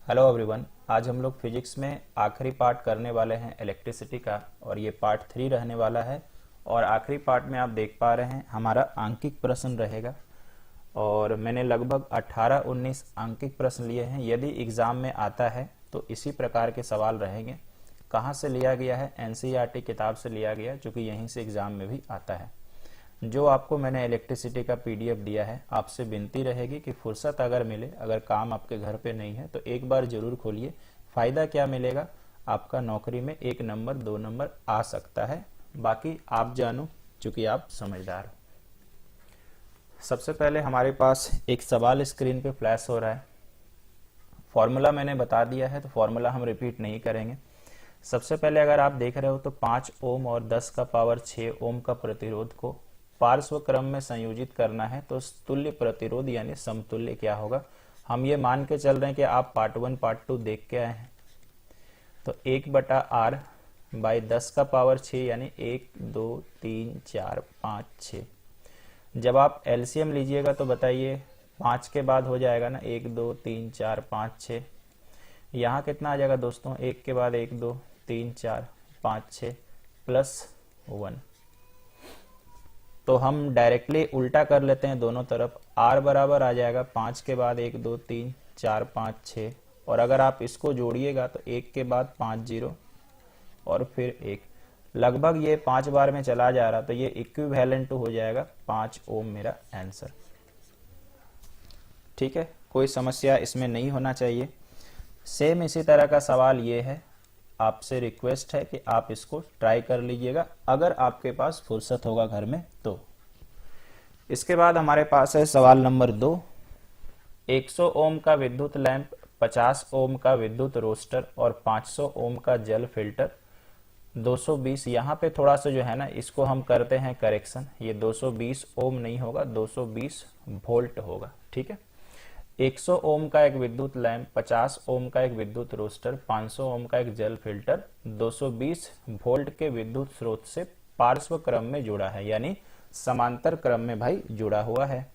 Hello everyone. आज हम लोग फिजिक्स में आखिरी पार्ट करने वाले हैं इलेक्ट्रिसिटी का, और ये पार्ट 3 रहने वाला है। और आखिरी पार्ट में आप देख पा रहे हैं हमारा आंकिक प्रश्न रहेगा, और मैंने लगभग 18-19 आंकिक प्रश्न लिए हैं। यदि एग्जाम में आता है तो इसी प्रकार के सवाल रहेंगे। कहाँ से लिया गया है? एनसीईआरटी किताब से लिया गया, जो कि यहीं से एग्जाम में भी आता है। जो आपको मैंने इलेक्ट्रिसिटी का पीडीएफ दिया है, आपसे विनती रहेगी कि फुर्सत अगर मिले, अगर काम आपके घर पे नहीं है तो एक बार जरूर खोलिए। फायदा क्या मिलेगा? आपका नौकरी में 1 नंबर 2 नंबर आ सकता है। बाकी आप जानो, चूंकि आप समझदार हो। सबसे पहले हमारे पास एक सवाल स्क्रीन पे फ्लैश हो रहा है। फॉर्मूला मैंने बता दिया है, तो फॉर्मूला हम रिपीट नहीं करेंगे। सबसे पहले अगर आप देख रहे हो तो 5 ओम और 10 का पावर 6 ओम का प्रतिरोध को पार्श्व क्रम में संयोजित करना है, तो तुल्य प्रतिरोध यानी समतुल्य क्या होगा? हम ये मान के चल रहे हैं कि आप पार्ट 1 पार्ट 2 देख के आए हैं। तो 1/r बाई 10 का पावर 6 यानी 1 2 3 4 5 6। जब आप एलसीएम लीजिएगा तो बताइए 5 के बाद हो जाएगा ना, 1 2 3 4 5 6। यहाँ कितना आ जाएगा दोस्तों? 1 के बाद 1 2 3 4 5 6 प्लस 1। तो हम डायरेक्टली उल्टा कर लेते हैं दोनों तरफ। r बराबर आ जाएगा 5 के बाद 1 2 3 4 5 6, और अगर आप इसको जोड़िएगा तो 1 के बाद 5 0 और फिर 1। लगभग ये 5 बार में चला जा रहा, तो ये इक्विवेलेंट हो जाएगा 5 ओम मेरा आंसर। ठीक है, कोई समस्या इसमें नहीं होना चाहिए। सेम इसी तरह का सवाल ये है। आपसे रिक्वेस्ट है कि आप इसको ट्राई कर लीजिएगा, अगर आपके पास फुर्सत होगा घर में तो। इसके बाद हमारे पास है सवाल नंबर 2। 100 ओम का विद्युत लैंप, 50 ओम का विद्युत रोस्टर और 500 ओम का जल फिल्टर, 220। यहाँ पे थोड़ा सा जो है ना, इसको हम करते हैं करेक्शन। ये 220 ओम नहीं होगा, 220 वोल्ट होगा। ठीक है, 100 ओम का एक विद्युत लैंप, 50 ओम का एक विद्युत रोस्टर, 500 ओम का एक जल फिल्टर 220 वोल्ट के विद्युत स्रोत से पार्श्व क्रम में जुड़ा है, यानी समांतर क्रम में भाई जुड़ा हुआ है।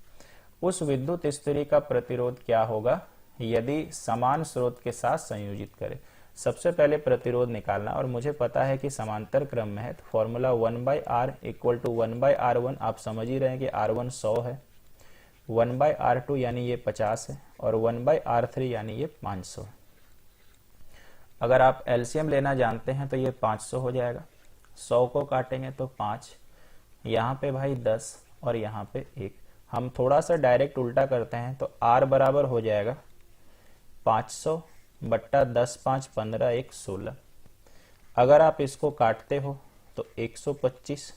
उस विद्युत स्थिति का प्रतिरोध क्या होगा यदि समान स्रोत के साथ संयोजित करें? सबसे पहले प्रतिरोध निकालना, और मुझे पता है कि समांतर क्रम में है, तो formula 1/r equal to 1/r1। आप समझ ही रहे हैं कि r1 100 है, 1/r2 यानी ये 50 है, और 1/r3 यानी ये 500 है। अगर आप एलसीएम लेना जानते हैं तो ये 500 हो जाएगा। 100 को काटेंगे तो 5, यहाँ पे भाई 10 और यहाँ पे 1। हम थोड़ा सा डायरेक्ट उल्टा करते हैं तो r बराबर हो जाएगा 500 बट्टा 10 5 15 1 16। अगर आप इसको काटते हो तो 125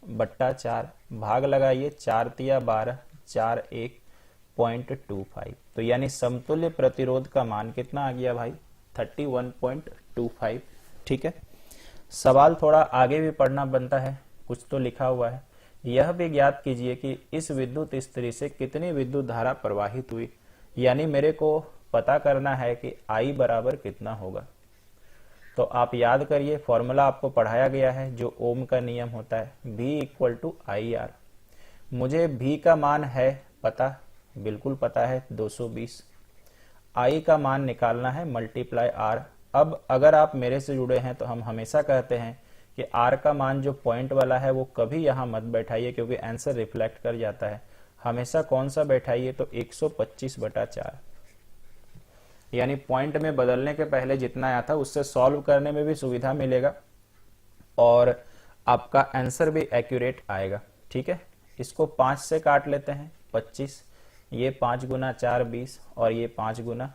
बट्टा 4, भाग लगाइए 4 तिया 12 4 1.25। तो यानी समतुल्य प्रतिरोध का मान कितना आ गया भाई? 31.25। ठीक है, सवाल थोड़ा आगे भी पढ़ना बनता है, कुछ तो लिखा हुआ है। यह भी ज्ञात कीजिए कि इस विद्युत स्थिति से कितनी विद्युत धारा प्रवाहित हुई। यानी मेरे को पता करना है कि I बराबर कितना होगा। तो आप याद करिए, फॉर्मूला आपको पढ़ाया गया है जो ओम का नियम होता है, V इक्वल टू IR। मुझे V का मान है पता, बिल्कुल पता है 220। I का मान निकालना है मल्टीप्लाई R। अब अगर आप मेरे से जुड़े हैं तो हम हमेशा कहते हैं कि R का मान जो पॉइंट वाला है वो कभी यहाँ मत बैठाइए, क्योंकि आंसर रिफ्लेक्ट कर जाता है। हमेशा कौन सा बैठाइए? तो 125/4, यानी पॉइंट में बदलने के पहले जितना आया था उससे सॉल्व करने में भी सुविधा मिलेगा, और आपका आंसर भी एक्यूरेट आएगा। ठीक है, इसको 5 से काट लेते हैं 25, ये 5 गुना 4 20, और ये 5 गुना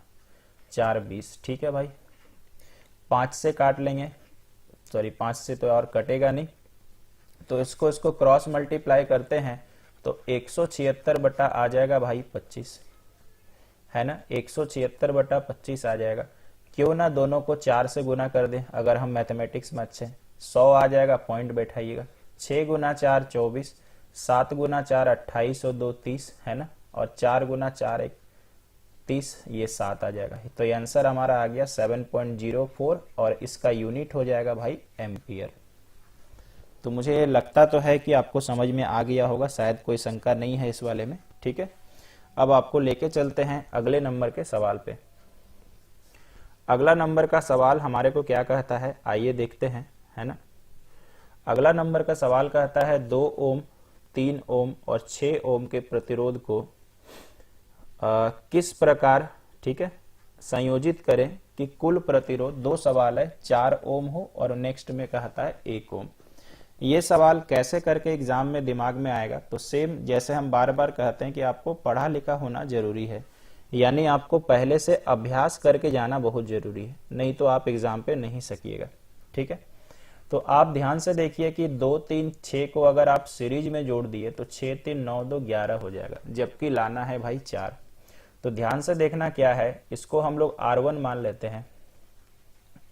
4 20। ठीक है भाई, 5 से काट लेंगे, सॉरी 5 से तो और कटेगा नहीं, तो इसको क्रॉस मल्टीप्लाई करते हैं तो 176 बटा आ जाएगा भाई 25, है ना। 176/25 आ जाएगा। क्यों ना दोनों को 4 से गुना कर दें, अगर हम मैथमेटिक्स में अच्छे। 100 आ जाएगा, पॉइंट बैठाइएगा। 6 गुना 4 24, 7 गुना 4 28 और 2 30, है ना, और 4 गुना 4 1 30, ये 7 आ जाएगा। तो ये आंसर हमारा आ गया 7.04, और इसका यूनिट हो जाएगा भाई एम्पियर। तो मुझे लगता तो है कि आपको समझ में आ गया होगा, शायद कोई शंका नहीं है इस वाले में। ठीक है, अब आपको लेके चलते हैं अगले नंबर के सवाल पे। अगला नंबर का सवाल हमारे को क्या कहता है, आइए देखते हैं, है ना। अगला नंबर का सवाल कहता है 2 ओम, 3 ओम और 6 ओम के प्रतिरोध को किस प्रकार, ठीक है, संयोजित करें कि कुल प्रतिरोध, दो सवाल है, 4 ओम हो और नेक्स्ट में कहता है 1 ओम। ये सवाल कैसे करके एग्जाम में दिमाग में आएगा, तो सेम जैसे हम बार बार कहते हैं कि आपको पढ़ा लिखा होना जरूरी है, यानी आपको पहले से अभ्यास करके जाना बहुत जरूरी है, नहीं तो आप एग्जाम पे नहीं सकिएगा, ठीक है। तो आप ध्यान से देखिए कि 2 3 6 को अगर आप सीरीज में जोड़ दिए तो 6 3 9 2 11 हो जाएगा, जबकि लाना है भाई 4। तो ध्यान से देखना क्या है, इसको हम लोग R1 मान लेते हैं,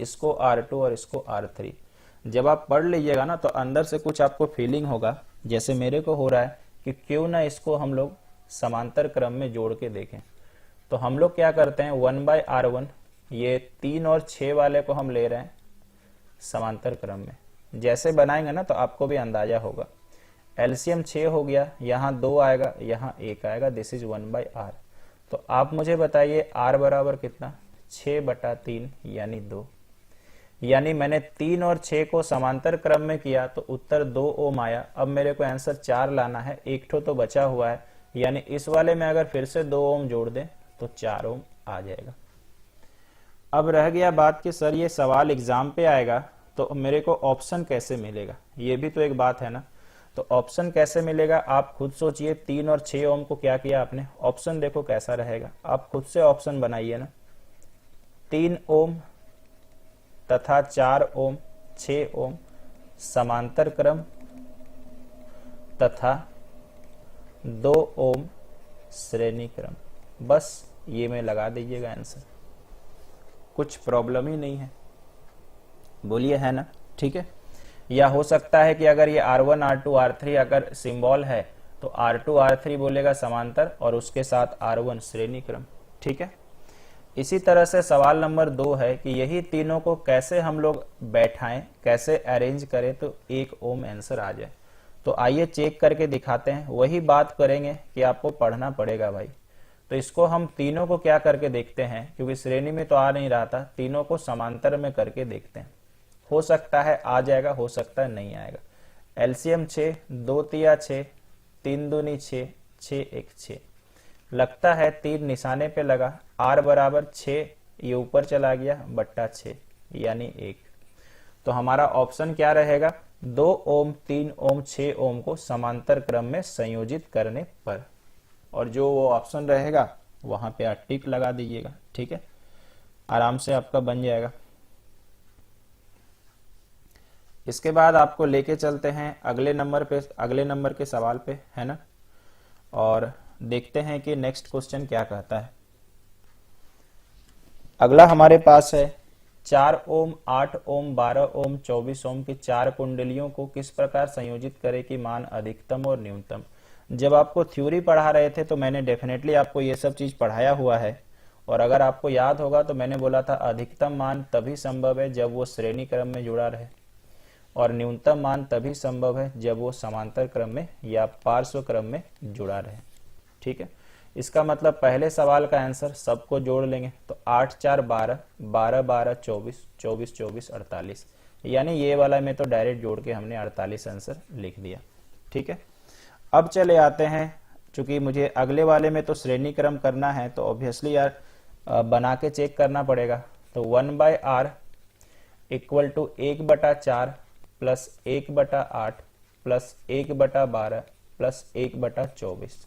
इसको R2 और इसको R3। जब आप पढ़ लीजिएगा ना तो अंदर से कुछ आपको फीलिंग होगा, जैसे मेरे को हो रहा है कि क्यों ना इसको हम लोग समांतर क्रम में जोड़ के देखें। तो हम लोग क्या करते हैं, 1/R1, ये 3 और 6 वाले को हम ले रहे हैं समांतर क्रम में। जैसे बनाएंगे ना तो आपको भी अंदाजा होगा। एलसीएम 6 हो गया, यहाँ 2 आएगा, यहाँ 1 आएगा, दिस इज 1/R। तो आप मुझे बताइए R बराबर कितना, 6/3 यानी 2। यानी मैंने 3 और 6 को समांतर क्रम में किया तो उत्तर 2 ओम आया। अब मेरे को आंसर 4 लाना है, एक ठो तो बचा हुआ है, यानी इस वाले में अगर फिर से 2 ओम जोड़ दें तो 4 ओम आ जाएगा। अब रह गया बात कि सर ये सवाल एग्जाम पे आएगा तो मेरे को ऑप्शन कैसे मिलेगा, ये भी तो एक बात है ना। तो ऑप्शन कैसे मिलेगा आप खुद सोचिए। 3 और 6 ओम को क्या किया आपने, ऑप्शन देखो कैसा रहेगा, आप खुद से ऑप्शन बनाइए ना। 3 ओम तथा 4 ओम, 6 ओम समांतर क्रम तथा 2 ओम श्रेणी क्रम, बस ये में लगा दीजिएगा आंसर, कुछ प्रॉब्लम ही नहीं है, बोलिए है ना, ठीक है। या हो सकता है कि अगर ये R1 R2 R3 अगर सिंबल है तो R2 R3 बोलेगा समांतर और उसके साथ R1 श्रेणी क्रम, ठीक है। इसी तरह से सवाल नंबर 2 है कि यही तीनों को कैसे हम लोग बैठाएं, कैसे अरेंज करें तो 1 ओम आंसर आ जाए। तो आइए चेक करके दिखाते हैं, वही बात करेंगे कि आपको पढ़ना पड़ेगा भाई। तो इसको हम तीनों को क्या करके देखते हैं, क्योंकि श्रेणी में तो आ नहीं रहा था, तीनों को समांतर में करके देखते हैं। हो सकता है आ जाएगा, हो सकता है नहीं आएगा। एलसीएम 6, 2 तिया 6, 3 दूनी 6, 6 1 6, लगता है 3 निशाने पे लगा, R बराबर 6 ये ऊपर चला गया बट्टा 6 यानी 1। तो हमारा ऑप्शन क्या रहेगा, 2 ओम 3 ओम 6 ओम को समांतर क्रम में संयोजित करने पर, और जो वो ऑप्शन रहेगा वहां पे आप टिक लगा दीजिएगा, ठीक है, आराम से आपका बन जाएगा। इसके बाद आपको लेके चलते हैं अगले नंबर पे, अगले नंबर के सवाल पे, है ना, और देखते हैं कि नेक्स्ट क्वेश्चन क्या कहता है। अगला हमारे पास है 4 ओम 8 ओम 12 ओम 24 ओम की 4 कुंडलियों को किस प्रकार संयोजित करें कि मान अधिकतम और न्यूनतम। जब आपको थ्योरी पढ़ा रहे थे तो मैंने डेफिनेटली आपको ये सब चीज पढ़ाया हुआ है, और अगर आपको याद होगा तो मैंने बोला था अधिकतम मान तभी संभव है जब वो श्रेणी क्रम में जुड़ा रहे, और न्यूनतम मान तभी संभव है जब वो समांतर क्रम में या पार्श्व क्रम में जुड़ा रहे, ठीक है। इसका मतलब पहले सवाल का आंसर सबको जोड़ लेंगे तो 8 4 12, 12 12 24, 24 24 48, यानी ये वाला में तो डायरेक्ट जोड़ के हमने 48 आंसर लिख दिया, ठीक है। अब चले आते हैं, चूंकि मुझे अगले वाले में तो श्रेणी क्रम करना है तो ऑब्वियसली यार बना के चेक करना पड़ेगा। तो 1/R equal to 1/4 plus 1/8 plus 1/12 plus 1/24,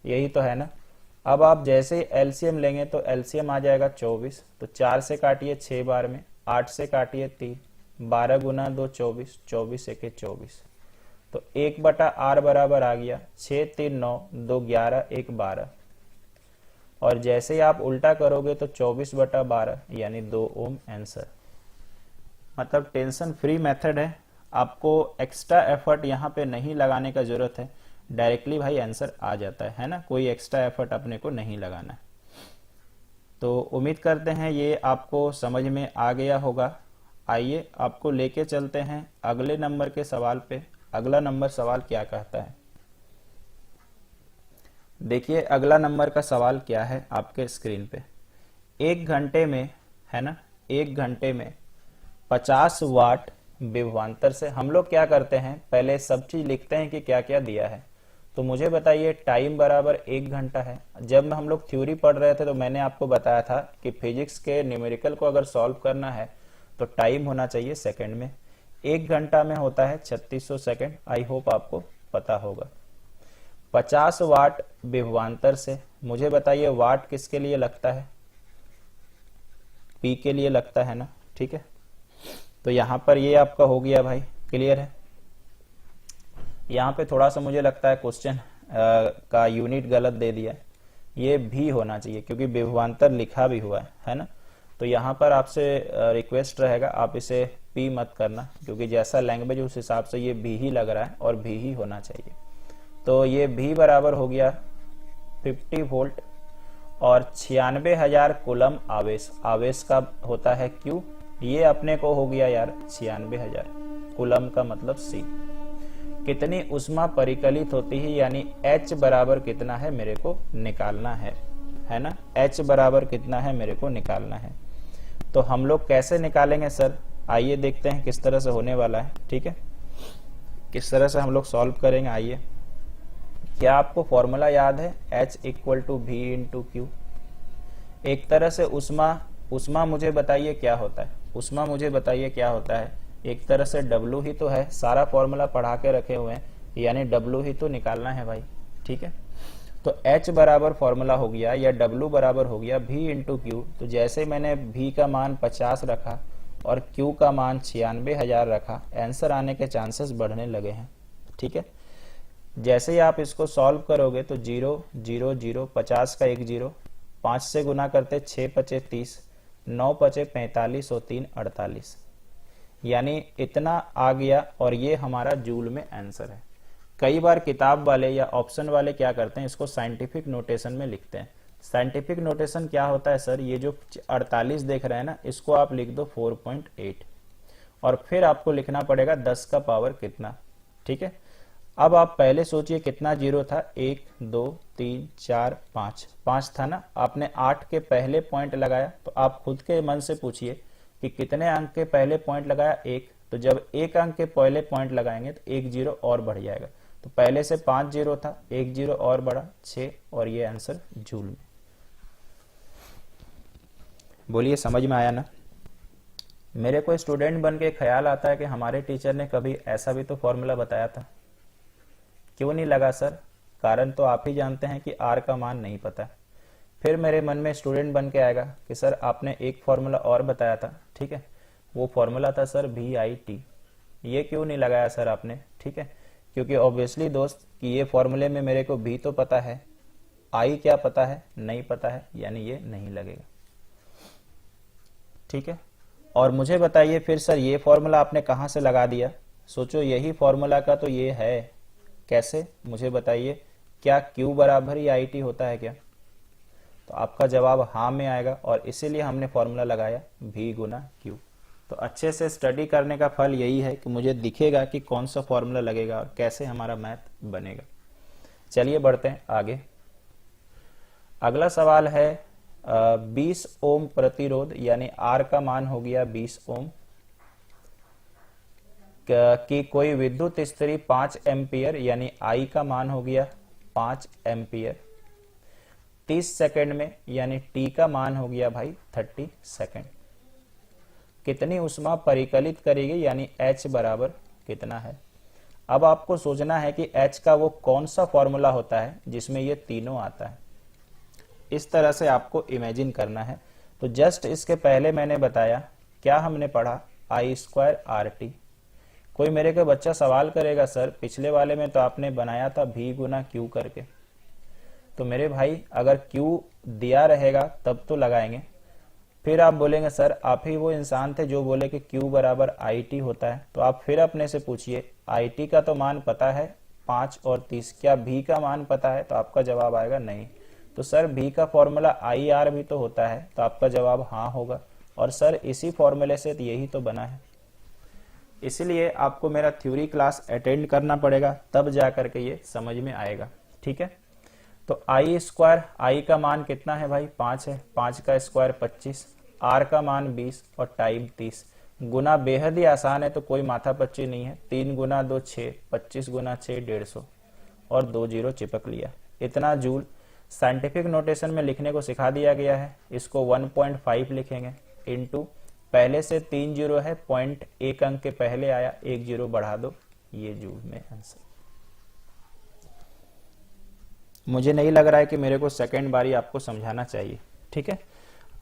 यही तो है ना। अब आप जैसे एलसीएम लेंगे तो एलसीएम आ जाएगा 24, तो 4 से काटिए 6 बार में, 8 से काटिए 3, 12 गुना 2 24, 24 1 24, तो 1/R बराबर आ गया 6 3 9 2 11 1 12, और जैसे ही आप उल्टा करोगे तो 24/12 यानी 2 ओम आंसर। मतलब टेंशन फ्री मेथड है, आपको एक्स्ट्रा एफर्ट यहाँ पे नहीं लगाने का जरूरत है, डायरेक्टली भाई आंसर आ जाता है ना, कोई एक्स्ट्रा एफर्ट अपने को नहीं लगाना है। तो उम्मीद करते हैं ये आपको समझ में आ गया होगा। आइए आपको लेके चलते हैं अगले नंबर के सवाल पे। अगला नंबर सवाल क्या कहता है, देखिए अगला नंबर का सवाल क्या है आपके स्क्रीन पे। 1 घंटे में है ना, 1 घंटे में 50 वाट विभवांतर से। हम लोग क्या करते हैं, पहले सब चीज लिखते हैं कि क्या क्या दिया है। तो मुझे बताइए टाइम बराबर 1 घंटा है। जब हम लोग थ्योरी पढ़ रहे थे तो मैंने आपको बताया था कि फिजिक्स के न्यूमेरिकल को अगर सॉल्व करना है तो टाइम होना चाहिए सेकंड में। 1 घंटा में होता है 3600 सेकंड। आई होप आपको पता होगा। 50 वाट विभवांतर से, मुझे बताइए वाट किसके लिए लगता है, पी के लिए लगता है ना, ठीक है। तो यहां पर ये आपका हो गया भाई, क्लियर है। यहाँ पे थोड़ा सा मुझे लगता है क्वेश्चन का यूनिट गलत दे दिया है, ये भी होना चाहिए क्योंकि विभवांतर लिखा भी हुआ है ना। तो यहाँ पर आपसे रिक्वेस्ट रहेगा आप इसे पी मत करना, क्योंकि जैसा लैंग्वेज उस हिसाब से ये भी ही लग रहा है और भी ही होना चाहिए। तो ये भी बराबर हो गया 50 वोल्ट और 96,000 कूलम आवेश। आवेश का होता है क्यू, ये अपने को हो गया यार 96,000 कूलम का मतलब सी। कितनी उष्मा परिकलित होती है, यानी H बराबर कितना है मेरे को निकालना है ना। H बराबर कितना है मेरे को निकालना है। तो हम लोग कैसे निकालेंगे सर, आइए देखते हैं किस तरह से होने वाला है, ठीक है। किस तरह से हम लोग सॉल्व करेंगे, आइए। क्या आपको फॉर्मूला याद है, H equal to V into Q. एक तरह से उष्मा मुझे बताइए क्या होता है, उष्मा मुझे बताइए क्या होता है। एक तरह से W ही तो है, सारा फॉर्मूला पढ़ा के रखे हुए हैं, यानी W ही तो निकालना है भाई, ठीक है। तो H बराबर फॉर्मूला हो गया या W बराबर हो गया V इंटू क्यू। तो जैसे मैंने V का मान 50 रखा और Q का मान 96,000 रखा, आंसर आने के चांसेस बढ़ने लगे हैं, ठीक है। जैसे ही आप इसको सॉल्व करोगे तो 0 0 0, 50 का 1 0, 5 से गुना करते 6 पचे 30, 9 पचे 45 और 3 48, यानी इतना आ गया। और ये हमारा जूल में आंसर है। कई बार किताब वाले या ऑप्शन वाले क्या करते हैं, इसको साइंटिफिक नोटेशन में लिखते हैं। साइंटिफिक नोटेशन क्या होता है सर, ये जो 48 देख रहे हैं ना, इसको आप लिख दो 4.8 और फिर आपको लिखना पड़ेगा 10 का पावर कितना, ठीक है। अब आप पहले सोचिए कितना जीरो था, 1 2 3 4 5, 5 था ना। आपने 8 के पहले पॉइंट लगाया, तो आप खुद के मन से पूछिए कि कितने अंक के पहले पॉइंट लगाया, 1। तो जब 1 अंक के पहले पॉइंट लगाएंगे तो 1 जीरो और बढ़ जाएगा। तो पहले से 5 जीरो था, 1 जीरो और बढ़ा 6, और ये आंसर जूल में। बोलिए समझ में आया ना। मेरे को स्टूडेंट बन के ख्याल आता है कि हमारे टीचर ने कभी ऐसा भी तो फॉर्मूला बताया था, क्यों नहीं लगा सर। कारण तो आप ही जानते हैं कि आर का मान नहीं पता। फिर मेरे मन में स्टूडेंट बन के आएगा कि सर आपने एक फॉर्मूला और बताया था, ठीक है। वो फॉर्मूला था सर VIT, ये क्यों नहीं लगाया सर आपने, ठीक है। क्योंकि ऑब्वियसली दोस्त कि ये फॉर्मूले में मेरे को भी तो पता है, आई क्या पता है, नहीं पता है, यानी ये नहीं लगेगा, ठीक है। और मुझे बताइए फिर सर ये फॉर्मूला आपने कहां से लगा दिया। सोचो यही फॉर्मूला का तो ये है, कैसे मुझे बताइए। क्या Q बराबर ही IT होता है क्या। तो आपका जवाब हाँ में आएगा, और इसीलिए हमने फॉर्मूला लगाया V गुना Q। तो अच्छे से स्टडी करने का फल यही है कि मुझे दिखेगा कि कौन सा फॉर्मूला लगेगा और कैसे हमारा मैथ बनेगा। चलिए बढ़ते हैं आगे। अगला सवाल है 20 ओम प्रतिरोध, यानी R का मान हो गया 20 ओम, कि कोई विद्युत स्त्री 5 एम्पियर, यानी I का मान हो गया 5 एम्पियर 30 सेकंड में, यानी T का मान हो गया भाई 30 सेकंड। कितनी उष्मा परिकलित करेगी, यानी H बराबर कितना है। अब आपको सोचना है कि H का वो कौन सा फॉर्मूला होता है जिसमें ये तीनों आता है। इस तरह से आपको इमेजिन करना है। तो जस्ट इसके पहले मैंने बताया, क्या हमने पढ़ा, I² RT। कोई मेरे को बच्चा सवाल करेगा सर पिछले वाले में तो आपने बनाया था V गुना Q करके। तो मेरे भाई अगर Q दिया रहेगा तब तो लगाएंगे। फिर आप बोलेंगे सर आप ही वो इंसान थे जो बोले कि Q बराबर IT होता है। तो आप फिर अपने से पूछिए IT का तो मान पता है 5 और 30, क्या V का मान पता है। तो आपका जवाब आएगा नहीं। तो सर V का फॉर्मूला IR भी तो होता है। तो आपका जवाब हाँ होगा। और सर इसी फॉर्मूले से यही तो बना है। इसलिए आपको मेरा थ्योरी क्लास अटेंड करना पड़ेगा, तब जा करके ये समझ में आएगा, ठीक है। तो I² I का मान कितना है भाई 5 है, 5 का स्क्वायर 25, आर का मान 20 और टाइम 30। गुना बेहद ही आसान है, तो कोई माथापच्ची नहीं है। 3 गुना 2 6, 25 गुना 6 150 और 2 जीरो चिपक लिया। इतना जूल साइंटिफिक नोटेशन में लिखने को सिखा दिया गया है। इसको 1.5 लिखेंगे इनटू, पहले से 3 जीरो है, पॉइंट एक अंक के पहले आया, 1 जीरो बढ़ा दो, ये जूल में आंसर। मुझे नहीं लग रहा है कि मेरे को सेकेंड बारी आपको समझाना चाहिए। ठीक है,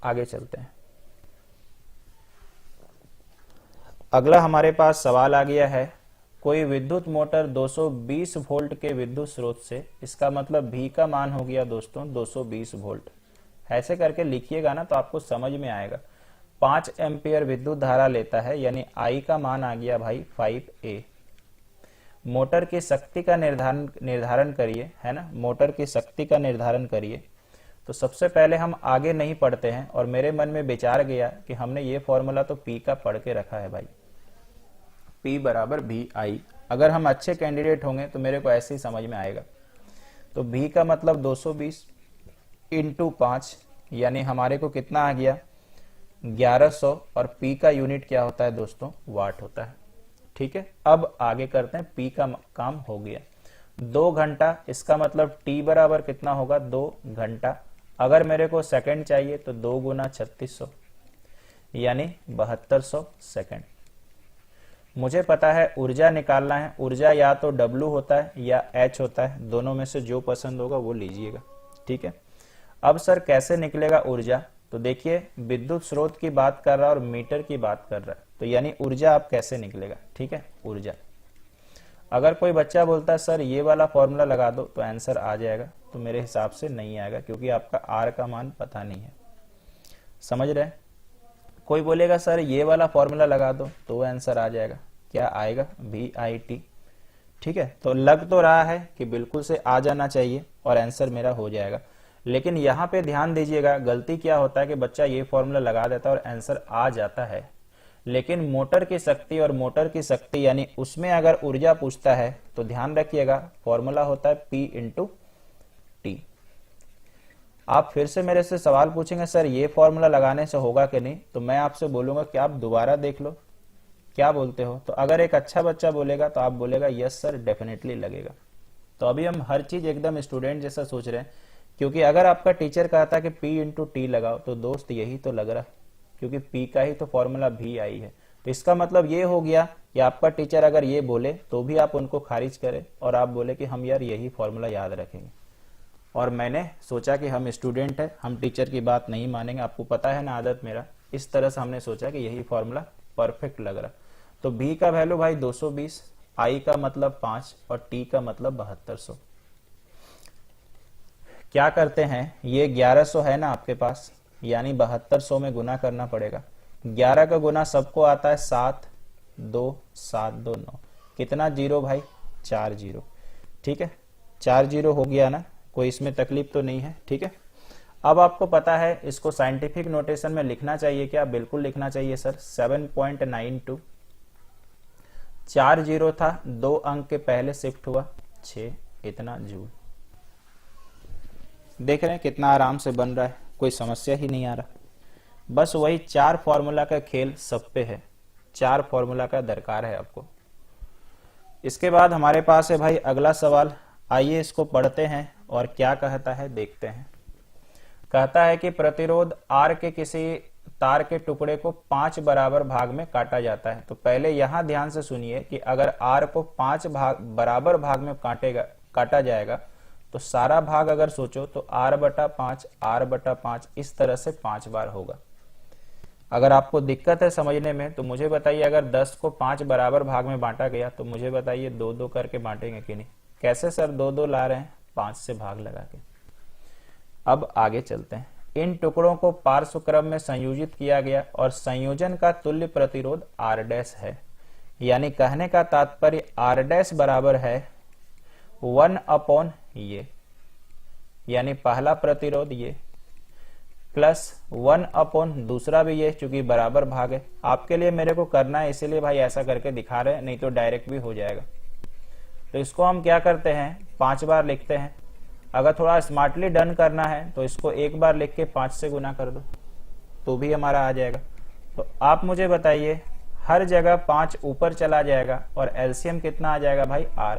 आगे चलते हैं। अगला हमारे पास सवाल आ गया है, कोई विद्युत मोटर 220 वोल्ट के विद्युत स्रोत से, इसका मतलब V का मान हो गया दोस्तों 220 वोल्ट। ऐसे करके लिखिएगा ना तो आपको समझ में आएगा। 5 एम्पियर विद्युत धारा लेता है, यानी I का मान आ गया भाई 5A। मोटर की शक्ति का निर्धारण करिए, है ना, मोटर की शक्ति का निर्धारण करिए। तो सबसे पहले हम आगे नहीं पढ़ते हैं, और मेरे मन में विचार गया कि हमने ये फॉर्मूला तो P का पढ़ के रखा है भाई, P बराबर VI। अगर हम अच्छे कैंडिडेट होंगे तो मेरे को ऐसे ही समझ में आएगा। तो V का मतलब 220 इंटू 5, यानी हमारे को कितना आ गया 1100, और P का यूनिट क्या होता है दोस्तों, वाट होता है। ठीक है, अब आगे करते हैं। P का काम हो गया 2 घंटा, इसका मतलब T बराबर कितना होगा 2 घंटा। अगर मेरे को सेकंड चाहिए तो 2 गुना 3600 यानी 7200 सेकंड। मुझे पता है ऊर्जा निकालना है। ऊर्जा या तो W होता है या H होता है, दोनों में से जो पसंद होगा वो लीजिएगा। ठीक है, अब सर कैसे निकलेगा ऊर्जा? तो देखिए, विद्युत स्रोत की बात कर रहा है और मीटर की बात कर रहा है, तो यानी ऊर्जा आप कैसे निकलेगा। ठीक है, ऊर्जा, अगर कोई बच्चा बोलता है सर ये वाला फॉर्मूला लगा दो तो आंसर आ जाएगा, तो मेरे हिसाब से नहीं आएगा, क्योंकि आपका आर का मान पता नहीं है। समझ रहे हैं? कोई बोलेगा सर ये वाला फॉर्मूला लगा दो तो आंसर आ जाएगा। क्या आएगा? VIT। ठीक है, तो लग तो रहा है कि बिल्कुल से आ जाना चाहिए और आंसर मेरा हो जाएगा, लेकिन यहाँ पे ध्यान दीजिएगा, गलती क्या होता है कि बच्चा ये फॉर्मूला लगा देता है और आंसर आ जाता है, लेकिन मोटर की शक्ति और मोटर की शक्ति यानी उसमें अगर ऊर्जा पूछता है तो ध्यान रखिएगा फॉर्मूला होता है P इंटू T। आप फिर से मेरे से सवाल पूछेंगे सर ये फॉर्मूला लगाने से होगा कि नहीं, तो मैं आपसे बोलूंगा कि आप दोबारा देख लो, क्या बोलते हो? तो अगर एक अच्छा बच्चा बोलेगा तो आप बोलेगा यस सर डेफिनेटली लगेगा। तो अभी हम हर चीज एकदम स्टूडेंट जैसा सोच रहे हैं, क्योंकि अगर आपका टीचर कहता है कि P इंटू T लगाओ तो दोस्त यही तो लग रहा है, क्योंकि P का ही तो फॉर्मूला VI है। तो इसका मतलब ये हो गया कि आपका टीचर अगर ये बोले तो भी आप उनको खारिज करें और आप बोले कि हम यार यही फॉर्मूला याद रखेंगे। और मैंने सोचा कि हम स्टूडेंट है, हम टीचर की बात नहीं मानेंगे, आपको पता है ना आदत मेरा, इस तरह से हमने सोचा कि यही फॉर्मूला परफेक्ट लग रहा। तो B का वैल्यू भाई 220, I का मतलब 5 और T का मतलब 7200। क्या करते हैं, ये 1100 है ना आपके पास, यानी 7200 में गुना करना पड़ेगा। 11 का गुना सबको आता है 7 2 7 2 9, कितना जीरो भाई 4 जीरो। ठीक है, 4 जीरो हो गया ना, कोई इसमें तकलीफ तो नहीं है। ठीक है, अब आपको पता है इसको साइंटिफिक नोटेशन में लिखना चाहिए क्या? बिल्कुल लिखना चाहिए सर। 7.92, 4 जीरो था, 2 अंक के पहले शिफ्ट हुआ 6, इतना जूल। देख रहे हैं कितना आराम से बन रहा है, कोई समस्या ही नहीं आ रहा। बस वही 4 फॉर्मूला का खेल सब पे है, 4 फॉर्मूला का दरकार है आपको। इसके बाद हमारे पास है भाई अगला सवाल, आइए इसको पढ़ते हैं और क्या कहता है देखते हैं। कहता है कि प्रतिरोध R के किसी तार के टुकड़े को 5 बराबर भाग में काटा जाता है। तो पहले यहां ध्यान से सुनिए कि अगर R को 5 बराबर भाग में काटा जाएगा तो सारा भाग अगर सोचो तो R/5 इस तरह से 5 बार होगा। अगर आपको दिक्कत है समझने में तो मुझे बताइए, अगर 10 को 5 बराबर भाग में बांटा गया तो मुझे बताइए 2-2 करके बांटेंगे कि नहीं? कैसे सर 2-2 ला रहे हैं? 5 से भाग लगा के। अब आगे चलते हैं। इन टुकड़ों को पार्श्व क्रम में संयोजित किया गया और संयोजन का तुल्य प्रतिरोध R' है, यानी कहने का तात्पर्य R' बराबर है 1/, ये यानी पहला प्रतिरोध ये, प्लस 1/, दूसरा भी ये, चूंकि बराबर भाग है। आपके लिए मेरे को करना है इसीलिए भाई ऐसा करके दिखा रहे हैं, नहीं तो डायरेक्ट भी हो जाएगा। तो इसको हम क्या करते हैं, 5 बार लिखते हैं। अगर थोड़ा स्मार्टली डन करना है तो इसको एक बार लिख के 5 से गुना कर दो, तो भी हमारा आ जाएगा। तो आप मुझे बताइए, हर जगह 5 ऊपर चला जाएगा और एलसीएम कितना आ जाएगा भाई r।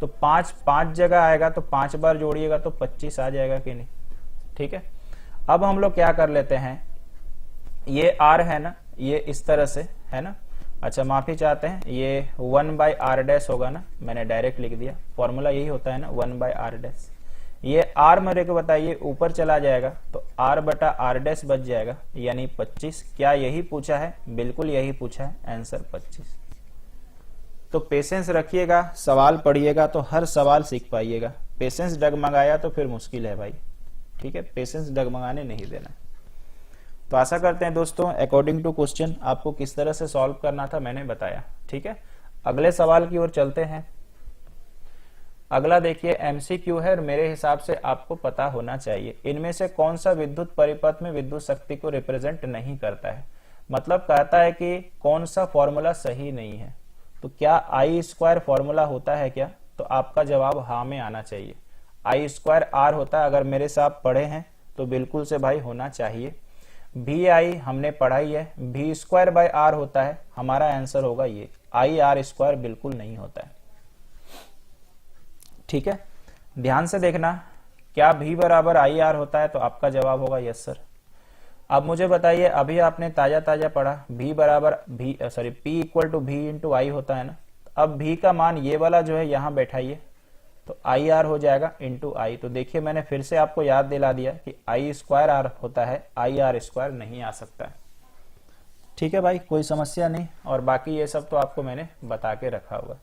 तो 5 जगह आएगा तो 5 बार जोड़िएगा तो 25 आ जाएगा कि नहीं। ठीक है, अब हम लोग क्या कर लेते हैं, ये r है ना, ये इस तरह से है ना, अच्छा माफी चाहते हैं, ये 1/r डैश होगा ना, मैंने डायरेक्ट लिख दिया, फॉर्मूला यही होता है ना 1/r डैश। ये r मेरे को बताइए ऊपर चला जाएगा तो r/r डैश बच जाएगा, यानी 25। क्या यही पूछा है? बिल्कुल यही पूछा है, आंसर 25। तो पेशेंस रखिएगा, सवाल पढ़िएगा तो हर सवाल सीख पाइएगा। पेशेंस डगमगाया तो फिर मुश्किल है भाई। ठीक है, पेशेंस डगमगाने नहीं देना। तो आशा करते हैं दोस्तों अकॉर्डिंग टू क्वेश्चन आपको किस तरह से सॉल्व करना था मैंने बताया। ठीक है, अगले सवाल की ओर चलते हैं। अगला देखिए एमसीक्यू है और मेरे हिसाब से आपको पता होना चाहिए, इनमें से कौन सा विद्युत परिपथ में विद्युत शक्ति को रिप्रेजेंट नहीं करता है। मतलब कहता है कि कौन सा फॉर्मूला सही नहीं है। तो क्या I² फॉर्मूला होता है क्या? तो आपका जवाब हाँ में आना चाहिए। I² R होता है, अगर मेरे से आप पढ़े हैं तो बिल्कुल से भाई होना चाहिए। VI हमने पढ़ाई है, V²/R होता है, हमारा आंसर होगा ये। IR² बिल्कुल नहीं होता है। ठीक है, ध्यान से देखना, क्या V=IR होता है? तो आपका जवाब होगा यस सर। अब मुझे बताइए, अभी आपने ताजा पढ़ा P = V × I होता है ना। अब V का मान ये वाला जो है यहां बैठाइए तो IR हो जाएगा × I। तो देखिए मैंने फिर से आपको याद दिला दिया कि I²R होता है, IR² नहीं आ सकता है। ठीक है भाई, कोई समस्या नहीं, और बाकी ये सब तो आपको मैंने बता के रखा हुआ।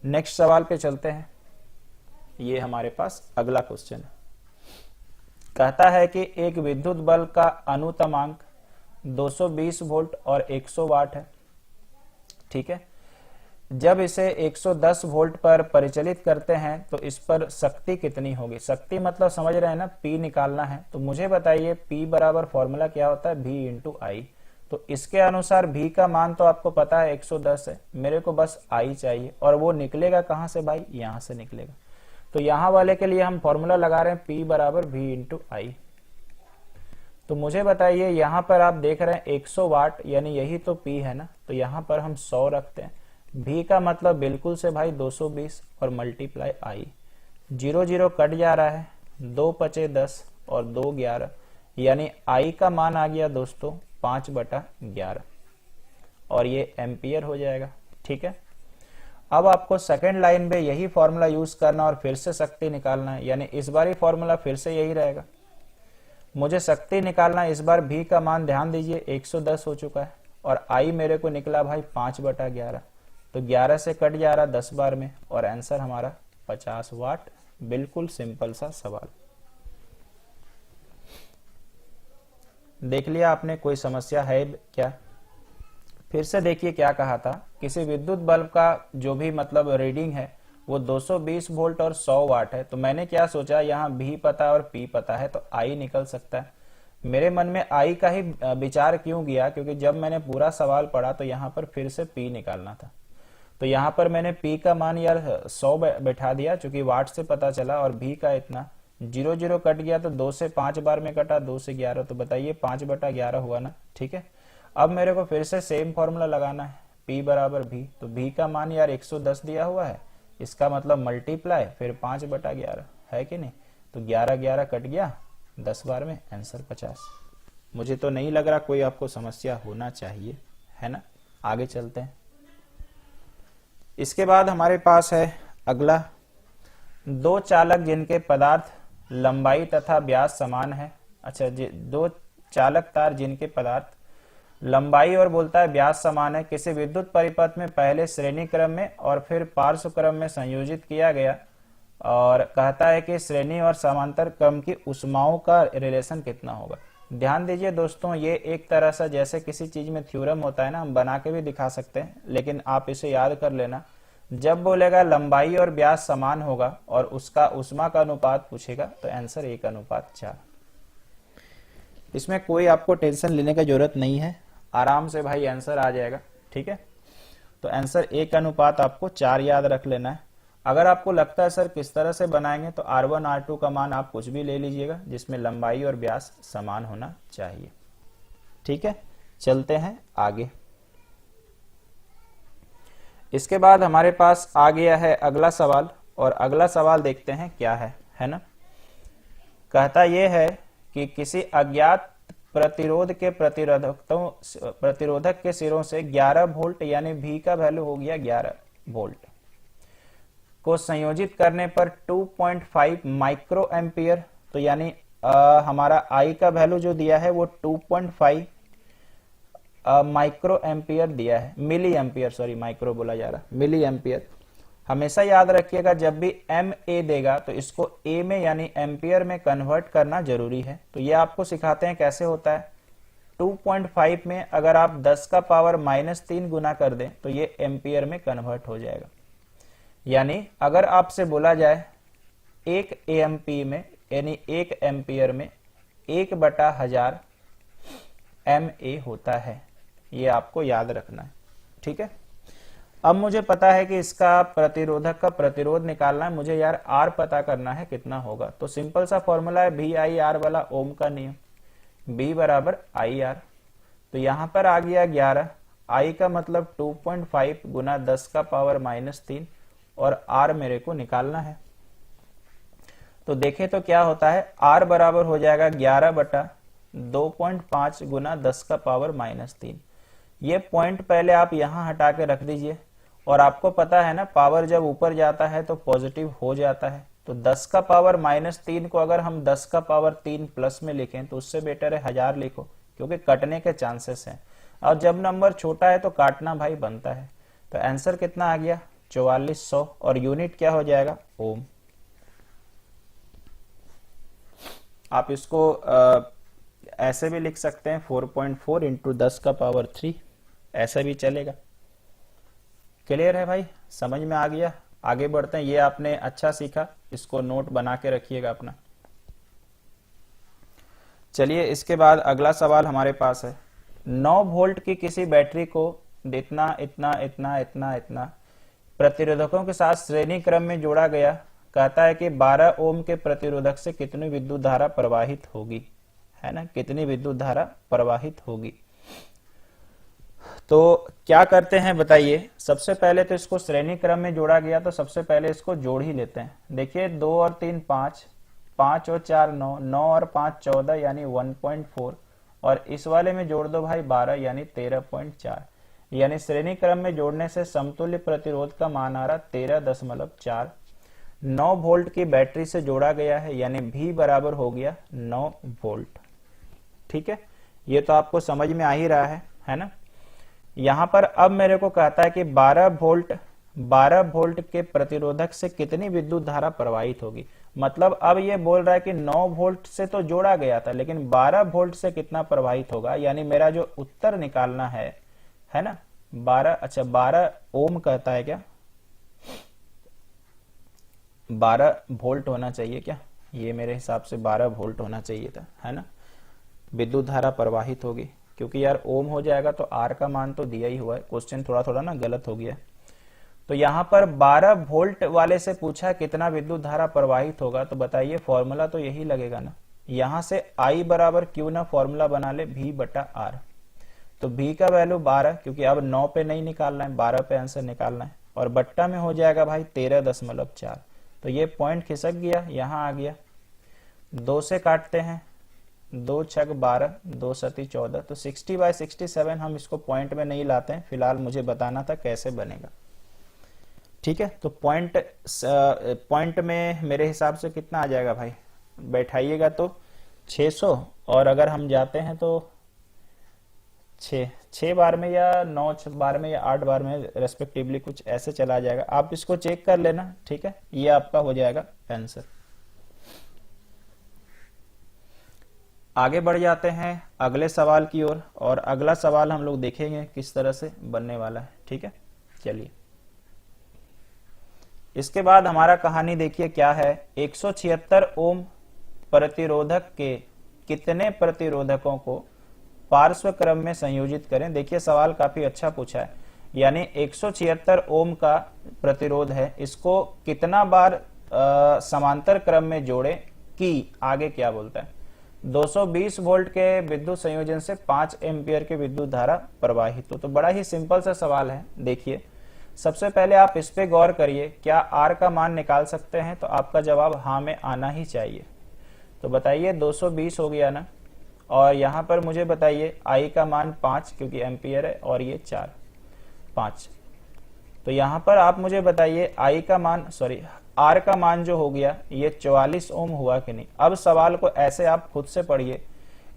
नेक्स्ट सवाल पे चलते हैं। ये हमारे पास अगला क्वेश्चन है। कहता है कि एक विद्युत बल्ब का अनुतमांक 220 वोल्ट और 100 वाट है। ठीक है, जब इसे 110 वोल्ट पर परिचालित करते हैं तो इस पर शक्ति कितनी होगी। शक्ति मतलब समझ रहे हैं ना, P निकालना है। तो मुझे बताइए P बराबर फॉर्मूला क्या होता है, V × I। तो इसके अनुसार V का मान तो आपको पता है 110 है, मेरे को बस I चाहिए, और वो निकलेगा कहां से भाई, यहां से निकलेगा। तो यहां वाले के लिए हम फॉर्मूला लगा रहे हैं P बराबर V × I। तो मुझे बताइए, यहां पर आप देख रहे हैं 100 वाट, यानी यही तो P है ना, तो यहां पर हम 100 रखते हैं। V का मतलब बिल्कुल से भाई 220 और मल्टीप्लाई I। 0 0 कट जा रहा है, 2 × 10 और 2 × 11, यानी I का मान आ गया दोस्तों 5/11, और ये एम्पियर हो जाएगा। ठीक है, अब आपको सेकंड लाइन में यही फॉर्मूला यूज करना और फिर से शक्ति निकालना है, यानी इस बार ही फॉर्मूला फिर से यही रहेगा। मुझे शक्ति निकालना है, इस बार V का मान ध्यान दीजिए 110 हो चुका है, और I मेरे को निकला भाई 5/11। तो 11 से कट जा रहा 10 बार में, और आंसर हमारा 50 वाट। बिल्कुल सिंपल सा सवाल। देख लिया आपने, कोई समस्या है क्या? फिर से देखिए क्या कहा था, किसी विद्युत बल्ब का जो भी मतलब रीडिंग है वो 220 वोल्ट और 100 वाट है। तो मैंने क्या सोचा, यहाँ V पता है और P पता है, तो I निकल सकता है। मेरे मन में I का ही विचार क्यों गया, क्योंकि जब मैंने पूरा सवाल पढ़ा तो यहाँ पर फिर से P निकालना था। तो यहाँ पर मैंने P का मान यार 100 बैठा दिया, चूंकि वाट से पता चला, और V का इतना 0 0 कट गया तो 2 से 5 बार में कटा, 2 से 11, तो बताइए 5/11 हुआ ना। ठीक है, अब मेरे को फिर से सेम फॉर्मूला लगाना है, P बराबर V। तो V का मान यार 110 दिया हुआ है, इसका मतलब मल्टीप्लाई फिर 5/11 है कि नहीं। तो 11 11 कट गया 10 बार में, आंसर 50। मुझे तो नहीं लग रहा कोई आपको समस्या होना चाहिए, है ना। आगे चलते हैं। इसके बाद हमारे पास है अगला, दो चालक जिनके पदार्थ लंबाई तथा व्यास समान है। अच्छा जी, दो चालक तार जिनके पदार्थ लंबाई और बोलता है व्यास समान है, किसी विद्युत परिपथ में पहले श्रेणी क्रम में और फिर पार्श्व क्रम में संयोजित किया गया, और कहता है कि श्रेणी और समांतर क्रम की ऊष्माओं का रिलेशन कितना होगा। ध्यान दीजिए दोस्तों, ये एक तरह से जैसे किसी चीज में थ्योरम होता है ना, हम बना के भी दिखा सकते हैं, लेकिन आप इसे याद कर लेना। जब बोलेगा लंबाई और व्यास समान होगा और उसका ऊष्मा का अनुपात पूछेगा तो आंसर 1:4। इसमें कोई आपको टेंशन लेने की जरूरत नहीं है, आराम से भाई आंसर आ जाएगा। ठीक है, तो आंसर 1:4 आपको 4 याद रख लेना है। अगर आपको लगता है सर किस तरह से बनाएंगे, तो R1 R2 का मान आप कुछ भी ले लीजिएगा जिसमें लंबाई और व्यास समान होना चाहिए। ठीक है, चलते हैं आगे। इसके बाद हमारे पास आ गया है अगला सवाल, और अगला सवाल देखते हैं क्या है ना। कहता यह है कि किसी अज्ञात प्रतिरोध के प्रतिरोधक के सिरों से 11 वोल्ट यानी V का वैल्यू हो गया 11 वोल्ट को संयोजित करने पर 2.5 माइक्रो एम्पियर, तो यानी हमारा I का वैल्यू जो दिया है वो 2.5 माइक्रो एम्पियर दिया है, मिली एम्पियर, सॉरी माइक्रो बोला जा रहा, मिली एम्पियर। हमेशा याद रखिएगा जब भी MA देगा तो इसको A में यानी एम्पियर में कन्वर्ट करना जरूरी है। तो ये आपको सिखाते हैं कैसे होता है। 2.5 में अगर आप 10 का पावर -3 गुना कर दें तो ये एम्पियर में कन्वर्ट हो जाएगा। यानी अगर आपसे बोला जाए 1 AMP में यानी 1 एम्पियर में 1/1000 MA होता है, ये आपको याद रखना है, ठीक है। अब मुझे पता है कि इसका प्रतिरोधक का प्रतिरोध निकालना है, मुझे यार R पता करना है कितना होगा। तो सिंपल सा फॉर्मूला है VIR वाला, ओम का नियम, B बराबर IR। तो यहां पर आ गया 11, I का मतलब 2.5 गुना 10 का पावर -3 और R मेरे को निकालना है। तो देखें तो क्या होता है, R बराबर हो जाएगा 11/2.5 गुना 10 का पावर -3। ये पॉइंट पहले आप यहां हटा के रख दीजिए, और आपको पता है ना पावर जब ऊपर जाता है तो पॉजिटिव हो जाता है। तो 10 का पावर -3 को अगर हम 10 का पावर 3 प्लस में लिखें तो उससे बेटर है 1000 लिखो, क्योंकि कटने के चांसेस हैं, और जब नंबर छोटा है तो काटना भाई बनता है। तो आंसर कितना आ गया 4400, और यूनिट क्या हो जाएगा ओम। आप इसको ऐसे भी लिख सकते हैं 4.4 इंटू 10 का पावर 3, ऐसा भी चलेगा। क्लियर है भाई, समझ में आ गया। आगे बढ़ते हैं, ये आपने अच्छा सीखा, इसको नोट बना के रखिएगा अपना। चलिए इसके बाद अगला सवाल हमारे पास है। 9 वोल्ट की किसी बैटरी को इतना इतना इतना इतना इतना प्रतिरोधकों के साथ श्रेणी क्रम में जोड़ा गया। कहता है कि 12 ओम के प्रतिरोधक से कितनी विद्युत धारा प्रवाहित होगी, है ना, कितनी विद्युत धारा प्रवाहित होगी। तो क्या करते हैं बताइए। सबसे पहले तो इसको श्रेणी क्रम में जोड़ा गया, तो सबसे पहले इसको जोड़ ही लेते हैं। देखिए 2 और 3 5, 5 और 4 9, 9 और 5 14 यानी 1.4, और इस वाले में जोड़ दो भाई 12 यानी 13.4, यानी श्रेणी क्रम में जोड़ने से समतुल्य प्रतिरोध का मान आ रहा 13.4। 9 वोल्ट की बैटरी से जोड़ा गया है, यानी V बराबर हो गया 9 वोल्ट। ठीक है, ये तो आपको समझ में आ ही रहा है ना। यहां पर अब मेरे को कहता है कि 12 वोल्ट के प्रतिरोधक से कितनी विद्युत धारा प्रवाहित होगी। मतलब अब ये बोल रहा है कि 9 वोल्ट से तो जोड़ा गया था, लेकिन 12 वोल्ट से कितना प्रवाहित होगा। यानी मेरा जो उत्तर निकालना है ना 12, अच्छा 12 ओम कहता है क्या, 12 वोल्ट होना चाहिए क्या, ये मेरे हिसाब से 12 वोल्ट होना चाहिए था, है ना। विद्युत धारा प्रवाहित होगी, क्योंकि यार ओम हो जाएगा तो आर का मान तो दिया ही हुआ है। क्वेश्चन थोड़ा थोड़ा ना गलत हो गया। तो यहां पर 12 वोल्ट वाले से पूछा कितना विद्युत धारा प्रवाहित होगा, तो बताइए फॉर्मूला तो यही लगेगा ना। यहां से I बराबर क्यों ना फॉर्मूला बना ले V बटा R। तो V का वैल्यू 12, क्योंकि अब 9 पे नहीं निकालना है, 12 पे आंसर निकालना है, और बट्टा में हो जाएगा भाई 13.4। तो ये पॉइंट खिसक गया, यहां आ गया। 2 से काटते हैं, 2 छक 12, 2 सती 14, तो 60/67 हम इसको पॉइंट में नहीं लाते हैं। फिलहाल मुझे बताना था कैसे बनेगा। ठीक है, तो पॉइंट में मेरे हिसाब से कितना आ जाएगा भाई, बैठाइएगा तो 600, और अगर हम जाते हैं तो 6 बार में या 9 बार में या 8 बार में रेस्पेक्टिवली, कुछ ऐसे चला जाएगा। आप इसको चेक कर लेना, ठीक है, ये आपका हो जाएगा आंसर। आगे बढ़ जाते हैं अगले सवाल की ओर, और अगला सवाल हम लोग देखेंगे किस तरह से बनने वाला है। ठीक है, चलिए इसके बाद हमारा कहानी देखिए क्या है। 176 ओम प्रतिरोधक के कितने प्रतिरोधकों को पार्श्व क्रम में संयोजित करें। देखिए सवाल काफी अच्छा पूछा है। यानी 176 ओम का प्रतिरोध है, इसको कितना बार समांतर क्रम में जोड़े कि आगे क्या बोलता है। 220 वोल्ट के विद्युत संयोजन से 5 एम्पियर के विद्युत धारा प्रवाहित हो। तो बड़ा ही सिंपल सा सवाल है। देखिए, सबसे पहले आप इस पे गौर करिए, क्या आर का मान निकाल सकते हैं? तो आपका जवाब हाँ में आना ही चाहिए। तो बताइए 220 हो गया ना, और यहां पर मुझे बताइए आई का मान 5 क्योंकि एम्पियर है, और ये 5। तो यहां पर आप मुझे बताइए आई का मान, सॉरी आर का मान जो हो गया ये 44 ओम हुआ कि नहीं। अब सवाल को ऐसे आप खुद से पढ़िए,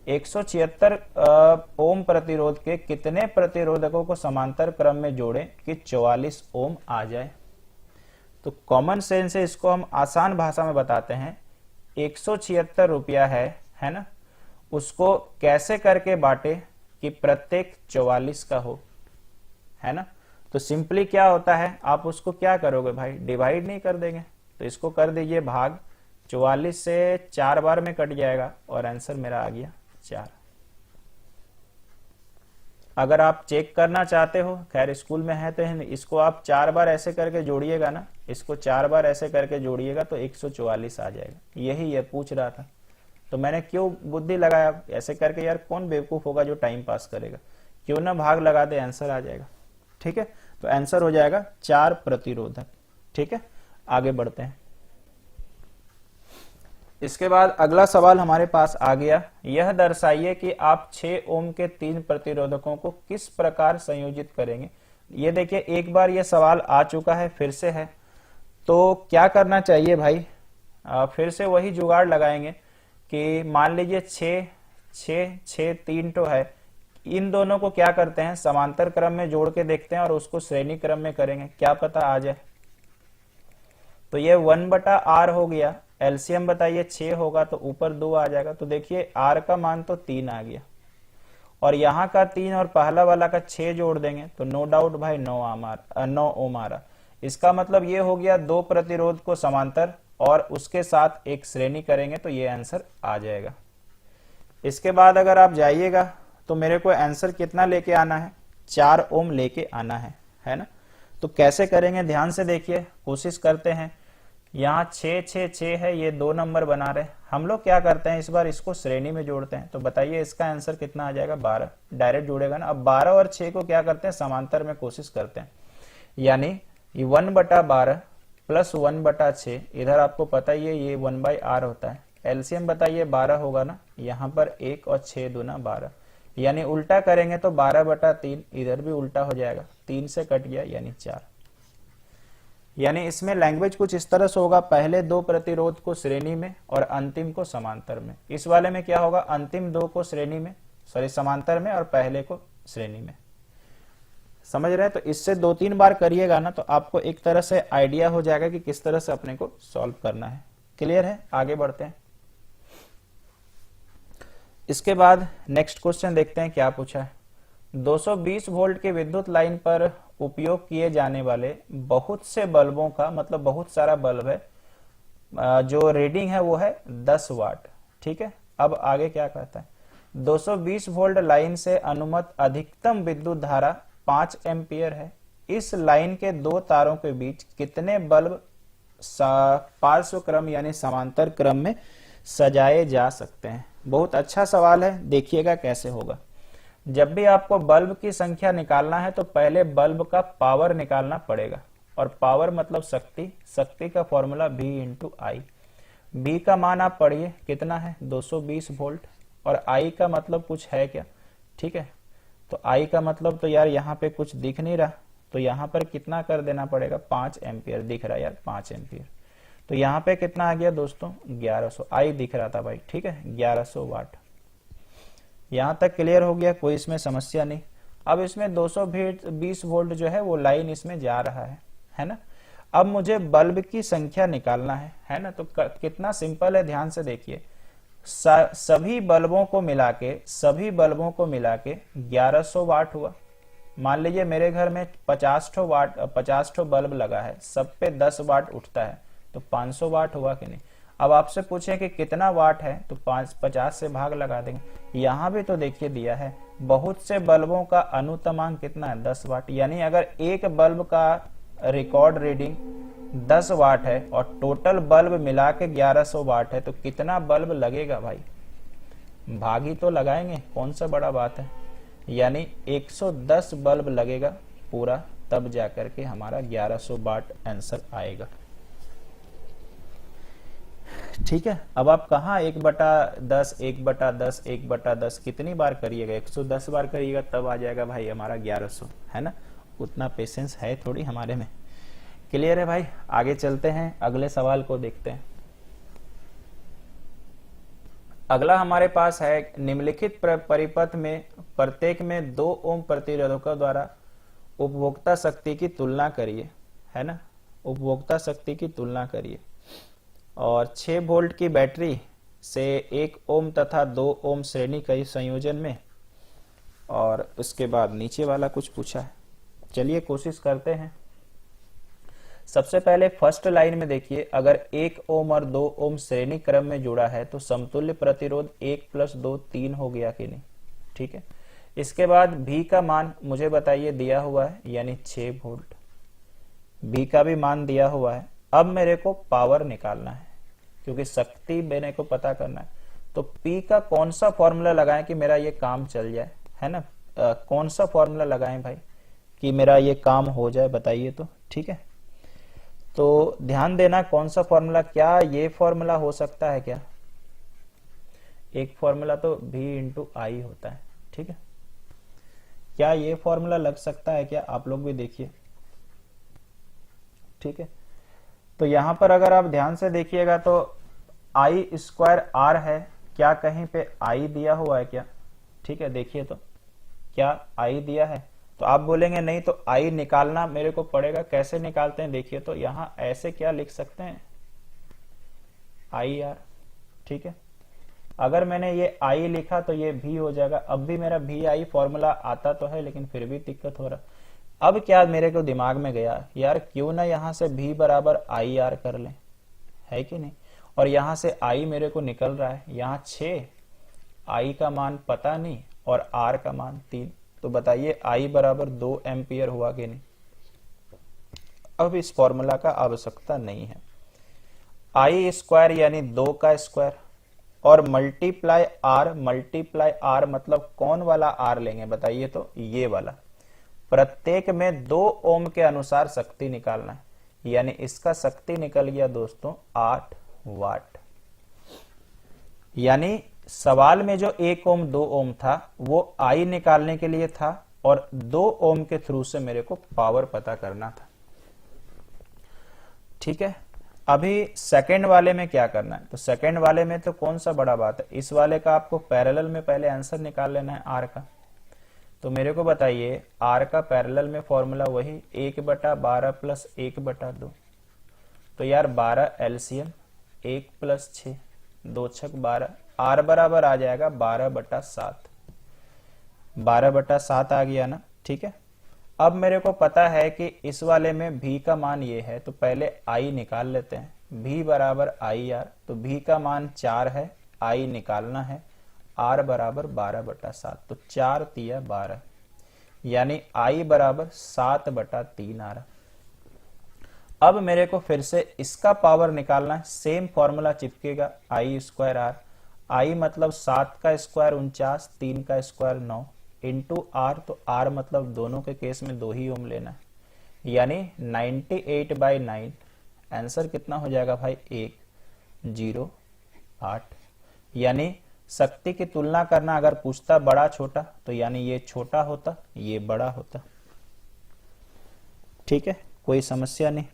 176 ओम प्रतिरोध के कितने प्रतिरोधकों को समांतर क्रम में जोड़ें कि 44 ओम आ जाए। तो कॉमन सेंस से इसको हम आसान भाषा में बताते हैं। 176 रुपया है ना, उसको कैसे करके बांटे कि प्रत्येक 44 का हो, है ना। तो सिंपली क्या होता है, आप उसको क्या करोगे भाई, डिवाइड नहीं कर देंगे। तो इसको कर दीजिए भाग, 44 से 4 बार में कट जाएगा और आंसर मेरा आ गया 4। अगर आप चेक करना चाहते हो, खैर स्कूल में है तो इसको आप 4 बार ऐसे करके जोड़िएगा ना, इसको 4 बार ऐसे करके जोड़िएगा तो 144 आ जाएगा। यही ये पूछ रहा था, तो मैंने क्यों बुद्धि लगाया ऐसे करके। यार कौन बेवकूफ होगा जो टाइम पास करेगा, क्यों ना भाग लगा दे, आंसर आ जाएगा। ठीक है, तो आंसर हो जाएगा 4 प्रतिरोधक। ठीक है, आगे बढ़ते हैं। इसके बाद अगला सवाल हमारे पास आ गया, यह दर्शाइए कि आप 6 ओम के 3 प्रतिरोधकों को किस प्रकार संयोजित करेंगे। ये देखिए, एक बार ये सवाल आ चुका है, फिर से है। तो क्या करना चाहिए भाई, फिर से वही जुगाड़ लगाएंगे कि मान लीजिए 6 3 तो है, इन दोनों को क्या करते हैं, समांतर क्रम में जोड़ के देखते हैं और उसको श्रेणी क्रम में करेंगे, क्या पता आ जाए। तो ये 1/r हो गया, एलसीएम बताइए 6 होगा तो ऊपर 2 आ जाएगा। तो देखिए r का मान तो 3 आ गया, और यहाँ का 3 और पहला वाला का 6 जोड़ देंगे तो नो डाउट भाई 9 ओम आ रहा। इसका मतलब ये हो गया 2 प्रतिरोध को समांतर और उसके साथ एक श्रेणी करेंगे तो ये आंसर आ जाएगा। इसके बाद अगर आप जाइएगा तो मेरे को आंसर कितना लेके आना है, 4 ओम लेके आना है ना। तो कैसे करेंगे ध्यान से देखिए, कोशिश करते हैं। यहाँ 6 6 6 है, ये 2 नंबर बना रहे, हम लोग क्या करते हैं इस बार इसको श्रेणी में जोड़ते हैं। तो बताइए इसका आंसर कितना आ जाएगा, 12। डायरेक्ट जोड़ेगा ना। अब 12 और 6 को क्या करते हैं, समांतर में कोशिश करते हैं, यानी ये 1/12 प्लस 1/6, इधर आपको पता ही है ये 1/r होता है। एलसीएम बताइए 12 होगा ना, यहाँ पर 1 और 6 दूना 12, यानी उल्टा करेंगे तो 12/3, इधर भी उल्टा हो जाएगा, 3 से कट गया यानी 4। यानी इसमें लैंग्वेज कुछ इस तरह से होगा, पहले 2 प्रतिरोध को श्रेणी में और अंतिम को समांतर में। इस वाले में क्या होगा, अंतिम 2 को श्रेणी में, सॉरी समांतर में, और पहले को श्रेणी में। समझ रहे हैं? तो इससे 2-3 बार करिएगा ना तो आपको एक तरह से आइडिया हो जाएगा कि किस तरह से अपने को सॉल्व करना है। क्लियर है? आगे बढ़ते हैं। इसके बाद नेक्स्ट क्वेश्चन देखते हैं क्या पूछा है। 220 वोल्ट के विद्युत लाइन पर उपयोग किए जाने वाले बहुत से बल्बों का, मतलब बहुत सारा बल्ब है, जो रीडिंग है वो है 10 वाट। ठीक है, अब आगे क्या कहता है, 220 वोल्ट लाइन से अनुमत अधिकतम विद्युत धारा 5 एम्पियर है। इस लाइन के 2 तारों के बीच कितने बल्ब पार्श्व क्रम यानी समांतर क्रम में सजाए जा सकते हैं। बहुत अच्छा सवाल है, देखिएगा कैसे होगा। जब भी आपको बल्ब की संख्या निकालना है तो पहले बल्ब का पावर निकालना पड़ेगा, और पावर मतलब शक्ति, शक्ति का फॉर्मूला V × I। B का मान आप पढ़िए कितना है, 220 वोल्ट, और I का मतलब कुछ है क्या। ठीक है, तो I का मतलब तो यार यहाँ पे कुछ दिख नहीं रहा, तो यहाँ पर कितना कर देना पड़ेगा, 5 एम्पियर दिख रहा है यार, 5 एम्पियर। तो यहाँ पे कितना आ गया दोस्तों, 1100। I दिख रहा था भाई, ठीक है, 1100 वाट। यहां तक क्लियर हो गया, कोई इसमें समस्या नहीं। अब इसमें 220 वोल्ट जो है वो लाइन इसमें जा रहा है ना। अब मुझे बल्ब की संख्या निकालना है ना। तो कितना सिंपल है, ध्यान से देखिए। सभी बल्बों को मिला के 1100 वाट हुआ। मान लीजिए मेरे घर में 50 ठो बल्ब लगा है, सब पे 10 वाट उठता है, तो 500 वाट हुआ कि नहीं। अब आपसे पूछे कि कितना वाट है, तो 50 से भाग लगा देंगे। यहाँ भी तो देखिए दिया है, बहुत से बल्बों का अनुतमांक कितना है, 10 वाट। यानी अगर एक बल्ब का रिकॉर्ड रीडिंग 10 वाट है और टोटल बल्ब मिला के 1100 वाट है, तो कितना बल्ब लगेगा भाई। भाग ही तो लगाएंगे, कौन सा बड़ा बात है। यानी 110 बल्ब लगेगा पूरा, तब जाकर के हमारा 1100 वाट आंसर आएगा। ठीक है, अब आप कहाँ 1/10 1/10 1/10 कितनी बार करिएगा, 110 बार करिएगा तब आ जाएगा भाई हमारा 1100, है ना। उतना पेशेंस है थोड़ी हमारे में। क्लियर है भाई, आगे चलते हैं, अगले सवाल को देखते हैं। अगला हमारे पास है निम्नलिखित परिपथ में प्रत्येक में 2 ओम प्रतिरोधकों द्वारा उपभोक्ता शक्ति की तुलना करिए, है ना। उपभोक्ता शक्ति की तुलना करिए। और 6 वोल्ट की बैटरी से 1 ओम तथा 2 ओम श्रेणी कई संयोजन में, और उसके बाद नीचे वाला कुछ पूछा है। चलिए कोशिश करते हैं। सबसे पहले फर्स्ट लाइन में देखिए, अगर 1 ओम और 2 ओम श्रेणी क्रम में जुड़ा है तो समतुल्य प्रतिरोध 1 + 2 3 हो गया कि नहीं। ठीक है, इसके बाद भी का मान मुझे बताइए, दिया हुआ है यानी 6 वोल्ट, भी का भी मान दिया हुआ है। अब मेरे को पावर निकालना है क्योंकि शक्ति मेरे को पता करना है। तो P का कौन सा फॉर्मूला लगाएं कि मेरा ये काम चल जाए, है ना। कौन सा फॉर्मूला लगाएं भाई कि मेरा ये काम हो जाए, बताइए तो। ठीक है, तो ध्यान देना कौन सा फॉर्मूला, क्या ये फॉर्मूला हो सकता है क्या। एक फॉर्मूला तो V × I होता है। ठीक है, क्या ये फॉर्मूला लग सकता है क्या, आप लोग भी देखिए। ठीक है, तो यहां पर अगर आप ध्यान से देखिएगा तो I² R है, क्या कहीं पे I दिया हुआ है क्या। ठीक है, देखिए तो क्या I दिया है। तो आप बोलेंगे नहीं, तो I निकालना मेरे को पड़ेगा। कैसे निकालते हैं देखिए तो, यहां ऐसे क्या लिख सकते हैं IR। ठीक है, अगर मैंने ये I लिखा तो ये V हो जाएगा। अब भी मेरा VI फॉर्मूला आता तो है लेकिन फिर भी दिक्कत हो रहा। अब क्या मेरे को दिमाग में गया, यार क्यों ना यहां से V = IR कर लें, है कि नहीं। और यहां से I मेरे को निकल रहा है, यहां 6, I का मान पता नहीं और R का मान 3, तो बताइए I = 2 एम्पियर हुआ कि नहीं। अब इस फॉर्मूला का आवश्यकता नहीं है। I² यानी 2 का स्क्वायर और मल्टीप्लाई R मतलब कौन वाला R लेंगे बताइए तो, ये वाला। प्रत्येक में 2 ओम के अनुसार शक्ति निकालना है, यानी इसका शक्ति निकल गया दोस्तों 8 वाट। यानी सवाल में जो 1 ओम 2 ओम था वो I निकालने के लिए था और 2 ओम के थ्रू से मेरे को पावर पता करना था। ठीक है, अभी सेकंड वाले में क्या करना है, तो सेकंड वाले में तो कौन सा बड़ा बात है, इस वाले का आपको पैरेलल में पहले आंसर निकाल लेना है R का। तो मेरे को बताइए R का पैरेलल में फॉर्मूला वही 1/12 + 1/2। तो यार 12 LCM 1 + 6 2 × 6 12, R बराबर आ जाएगा 12/7। 12/7 आ गया ना। ठीक है, अब मेरे को पता है कि इस वाले में V का मान ये है, तो पहले I निकाल लेते हैं। V = IR, तो V का मान 4 है, I निकालना है, R = 12/7, तो 4 × 3 = 12, यानी I = 7/3 आ रहा। अब मेरे को फिर से इसका पावर निकालना है, सेम फॉर्मूला चिपकेगा, I² R। I मतलब 7 का स्क्वायर 49, 3 का स्क्वायर 9 इंटू R, तो R मतलब दोनों के केस में 2 ही ओम लेना है, यानी 98/9। आंसर कितना हो जाएगा भाई 108। यानी शक्ति की तुलना करना अगर पूछता बड़ा छोटा, तो यानी ये छोटा होता ये बड़ा होता। ठीक है, कोई समस्या नहीं।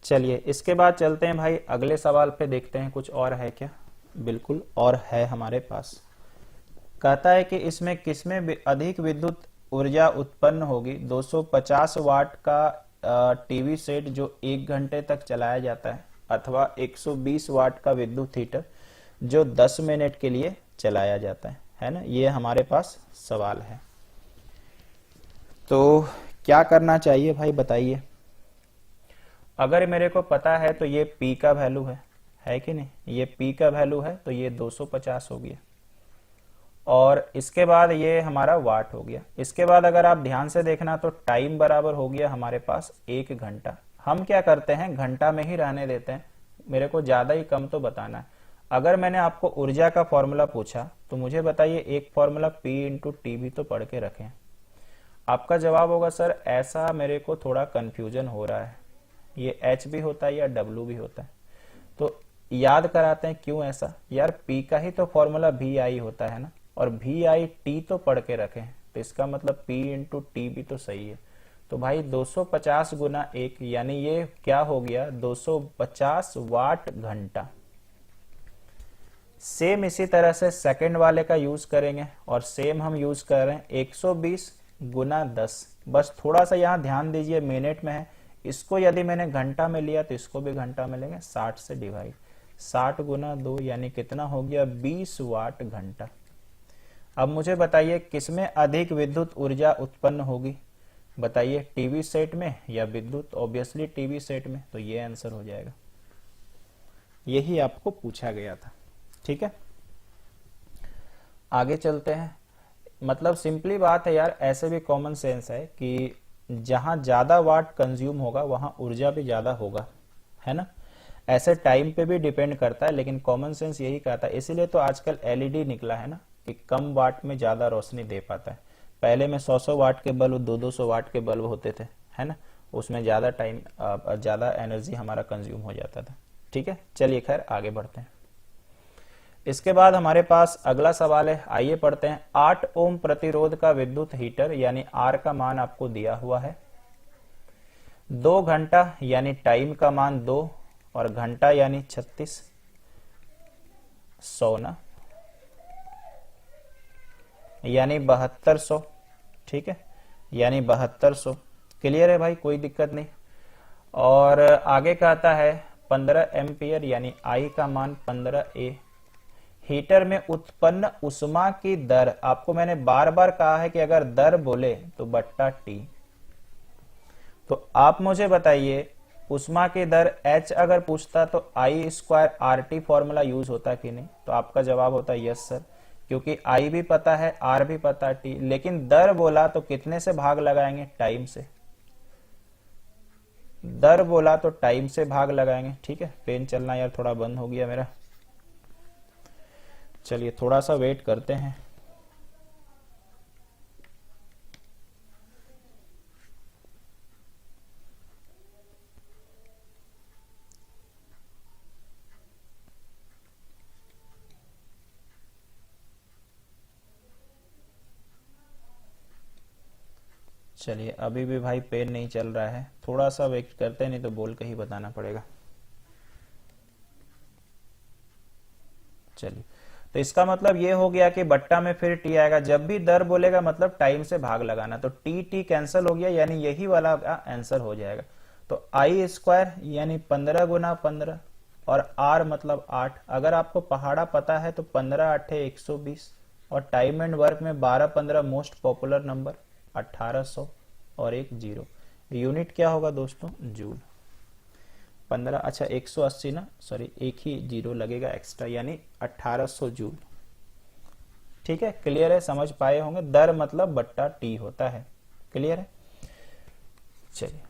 चलिए इसके बाद चलते हैं भाई अगले सवाल पे, देखते हैं कुछ और है क्या। बिल्कुल और है हमारे पास। कहता है कि इसमें किसमें अधिक विद्युत ऊर्जा उत्पन्न होगी। 250 वाट का टीवी सेट जो 1 घंटे तक चलाया जाता है, अथवा 120 वाट का विद्युत हीटर जो 10 मिनट के लिए चलाया जाता है ना। ये हमारे पास सवाल है, तो क्या करना चाहिए भाई बताइए। अगर मेरे को पता है तो ये P का वैल्यू है कि नहीं, ये P का वैल्यू है, तो ये 250 हो गया और इसके बाद ये हमारा वाट हो गया। इसके बाद अगर आप ध्यान से देखना तो टाइम बराबर हो गया हमारे पास 1 घंटा। हम क्या करते हैं, घंटा में ही रहने देते हैं, मेरे को ज्यादा ही कम तो बताना है। अगर मैंने आपको ऊर्जा का फॉर्मूला पूछा तो मुझे बताइए एक फॉर्मूला P इंटू टी भी तो पढ़ के रखें। आपका जवाब होगा सर ऐसा मेरे को थोड़ा कंफ्यूजन हो रहा है, ये H भी होता है या W भी होता है। तो याद कराते हैं क्यों ऐसा। यार P का ही तो फॉर्मूला VI होता है ना, और VI T तो पढ़ के रखें, तो इसका मतलब P इंटू टी भी तो सही है। तो भाई 250 गुना 1 यानी ये क्या हो गया 250 वाट घंटा। सेम इसी तरह से सेकंड वाले का यूज करेंगे और सेम हम यूज कर रहे हैं 120 गुना 10। बस थोड़ा सा यहाँ ध्यान दीजिए मिनट में है, इसको यदि मैंने घंटा में लिया तो इसको भी घंटा में लेंगे, 60 से डिवाइड, 60 गुना 2 यानी कितना हो गया 20 वाट घंटा। अब मुझे बताइए किसमें अधिक विद्युत ऊर्जा उत्पन्न होगी, बताइए टीवी सेट में या विद्युत, ऑब्वियसली टीवी सेट में, तो ये आंसर हो जाएगा। यही आपको पूछा गया था, ठीक है। आगे चलते हैं। मतलब सिंपली बात है यार, ऐसे भी कॉमन सेंस है कि जहां ज्यादा वाट कंज्यूम होगा वहां ऊर्जा भी ज्यादा होगा, है ना। ऐसे टाइम पे भी डिपेंड करता है, लेकिन कॉमन सेंस यही कहता है। इसीलिए तो आजकल एलईडी निकला है ना, कि कम वाट में ज्यादा रोशनी दे पाता है। पहले में 100-100 वाट के बल्ब, 200-200 वाट के बल्ब होते थे, है ना, उसमें ज्यादा टाइम ज्यादा एनर्जी हमारा कंज्यूम हो जाता था, ठीक है। चलिए खैर आगे बढ़ते हैं। इसके बाद हमारे पास अगला सवाल है, आइए पढ़ते हैं। 8 ओम प्रतिरोध का विद्युत हीटर यानी आर का मान आपको दिया हुआ है। 2 घंटा यानी टाइम का मान 2 और घंटा यानी 36, 100 ना, यानी 7200, ठीक है, यानी 7200। क्लियर है भाई, कोई दिक्कत नहीं। और आगे कहता है 15 एम्पियर यानी आई का मान 15A। हीटर में उत्पन्न उष्मा की दर, आपको मैंने बार बार कहा है कि अगर दर बोले तो बट्टा टी। तो आप मुझे बताइए उष्मा की दर H अगर पूछता तो I² RT फॉर्मूला यूज होता कि नहीं, तो आपका जवाब होता यस सर, क्योंकि I भी पता है R भी पता है T। लेकिन दर बोला तो कितने से भाग लगाएंगे, टाइम से। दर बोला तो टाइम से भाग लगाएंगे, ठीक है। पेन चलना यार थोड़ा बंद हो गया मेरा, चलिए थोड़ा सा वेट करते हैं। चलिए अभी भी भाई पेन नहीं चल रहा है, थोड़ा सा वेट करते हैं, नहीं तो बोल के ही बताना पड़ेगा। चलिए, तो इसका मतलब ये हो गया कि बट्टा में फिर टी आएगा। जब भी दर बोलेगा मतलब टाइम से भाग लगाना, तो टी टी कैंसिल हो गया, यानी यही वाला आंसर हो जाएगा। तो I² यानी 15 गुना 15 और R मतलब 8। अगर आपको पहाड़ा पता है तो 15 8 120 और टाइम एंड वर्क में 12-15 मोस्ट पॉपुलर नंबर 1800 और एक 0। यूनिट क्या होगा दोस्तों, जूल। 15, अच्छा 180 ना, सॉरी एक ही 0 लगेगा एक्स्ट्रा, यानी 1800 जूल। ठीक है, क्लियर है, समझ पाए होंगे। दर मतलब बट्टा टी होता है, क्लियर है। चलिए